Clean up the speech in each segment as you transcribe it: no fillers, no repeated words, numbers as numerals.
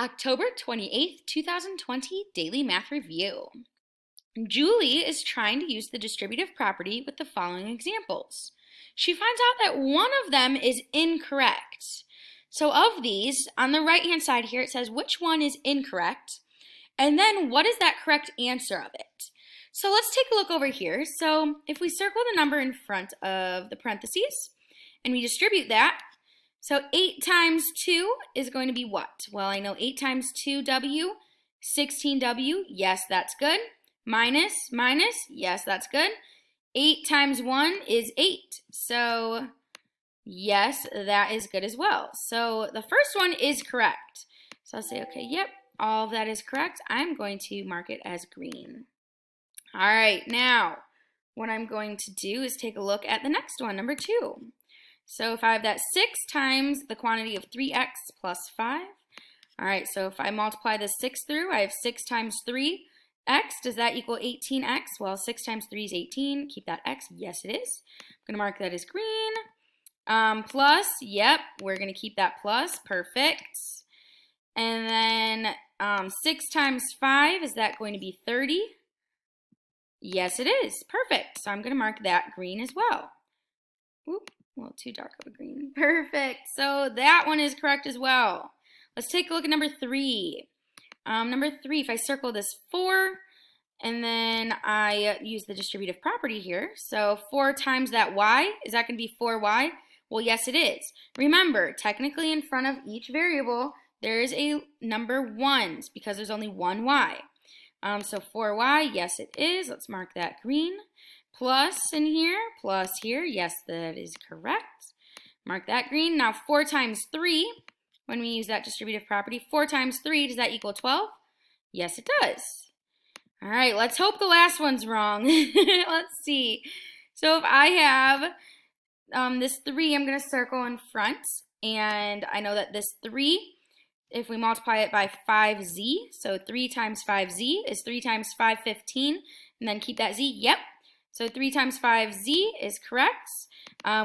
October 28th, 2020 Daily Math Review. Julie is trying to use the distributive property with the following examples. She finds out that one of them is incorrect. So of these, on the right-hand side here, it says which one is incorrect, and then what is that correct answer of it. So let's take a look over here. So if we circle the number in front of the parentheses, and we distribute that, so 8 times 2 is going to be what? Well, I know 8 times 2W, 16W, yes, that's good. Minus, yes, that's good. 8 times 1 is 8, so yes, that is good as well. So the first one is correct. So I'll say, okay, yep, all of that is correct. I'm going to mark it as green. All right, now what I'm going to do is take a look at the next one, number 2. So if I have that 6 times the quantity of 3x plus 5. All right, so if I multiply this 6 through, I have 6 times 3x. Does that equal 18x? Well, 6 times 3 is 18. Keep that x. Yes, it is. I'm going to mark that as green. Plus, yep, we're going to keep that plus. Perfect. And then 6 times 5, is that going to be 30? Yes, it is. Perfect. So I'm going to mark that green as well. Oop. Well, too dark of a green. Perfect. So that one is correct as well. Let's take a look at number 3. Number 3, if I circle this 4, and then I use the distributive property here. So 4 times that y, is that going to be 4y? Well, yes, it is. Remember, technically in front of each variable, there is a number 1s because there's only one y. So 4y, yes, it is. Let's mark that green. Plus in here, plus here. Yes, that is correct. Mark that green. Now 4 times 3, when we use that distributive property, 4 times 3, does that equal 12? Yes, it does. All right, let's hope the last one's wrong. Let's see. So if I have this 3, I'm going to circle in front. And I know that this 3, if we multiply it by 5z, so 3 times 5z is 3 times 5, 15. And then keep that z. Yep. So 3 times 5z is correct.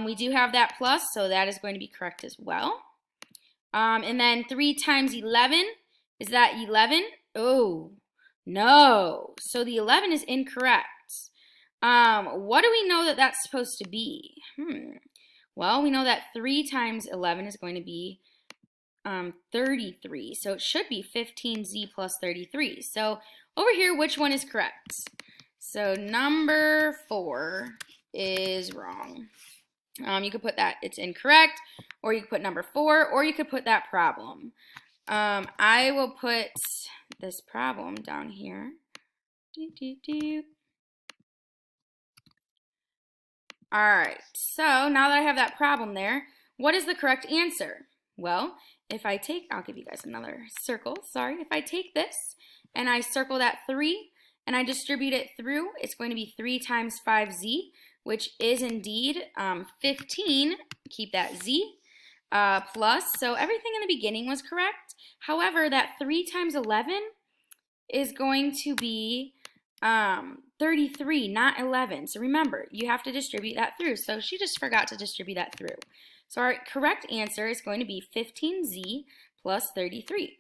We do have that plus, so that is going to be correct as well. And then 3 times 11, is that 11? Oh, no. So the 11 is incorrect. What do we know that that's supposed to be? Well, we know that 3 times 11 is going to be 33. So it should be 15z plus 33. So over here, which one is correct? So number 4 is wrong. You could put that it's incorrect, or you could put number 4, or you could put that problem. I will put this problem down here. All right, so now that I have that problem there, what is the correct answer? Well, if I take, I'll give you guys another circle, sorry. If I take this and I circle that 3, and I distribute it through, it's going to be 3 times 5z, which is indeed 15. Keep that z plus. So everything in the beginning was correct. However, that 3 times 11 is going to be 33, not 11. So remember, you have to distribute that through. So she just forgot to distribute that through. So our correct answer is going to be 15z plus 33.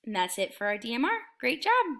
And that's it for our DMR. Great job.